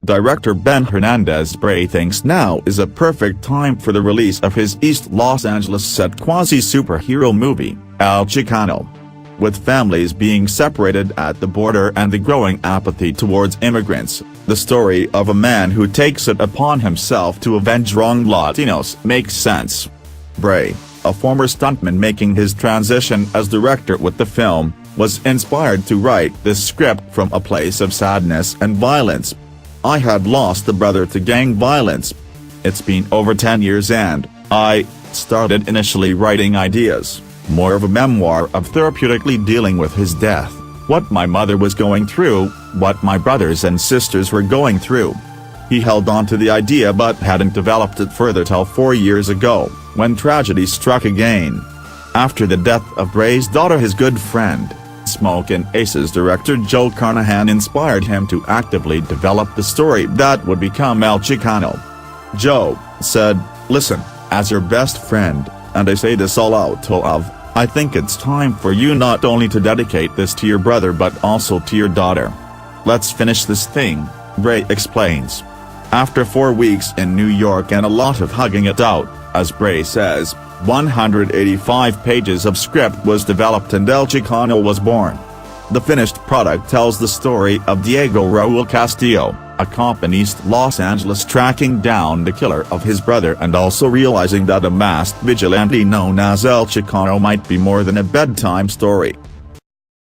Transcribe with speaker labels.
Speaker 1: Director Ben Hernandez Bray thinks now is a perfect time for the release of his East Los Angeles set quasi-superhero movie, El Chicano. With families being separated at the border and the growing apathy towards immigrants, the story of a man who takes it upon himself to avenge wronged Latinos makes sense. Bray, a former stuntman making his transition as director with the film, was inspired to write this script from a place of sadness and violence. "I had lost a brother to gang violence. It's been over 10 years and I started initially writing ideas, more of a memoir of therapeutically dealing with his death, what my mother was going through, what my brothers and sisters were going through." He held on to the idea but hadn't developed it further till 4 years ago, when tragedy struck again. After the death of Bray's daughter, his good friend, Smokin' Aces director Joe Carnahan inspired him to actively develop the story that would become El Chicano. Joe said, "Listen, as your best friend, and I say this all out to love, I think it's time for you not only to dedicate this to your brother but also to your daughter. Let's finish this thing," Bray explains. After 4 weeks in New York and a lot of hugging it out, as Bray says, 185 pages of script was developed and El Chicano was born. The finished product tells the story of Diego Raul Castillo, a cop in East Los Angeles tracking down the killer of his brother and also realizing that a masked vigilante known as El Chicano might be more than a bedtime story.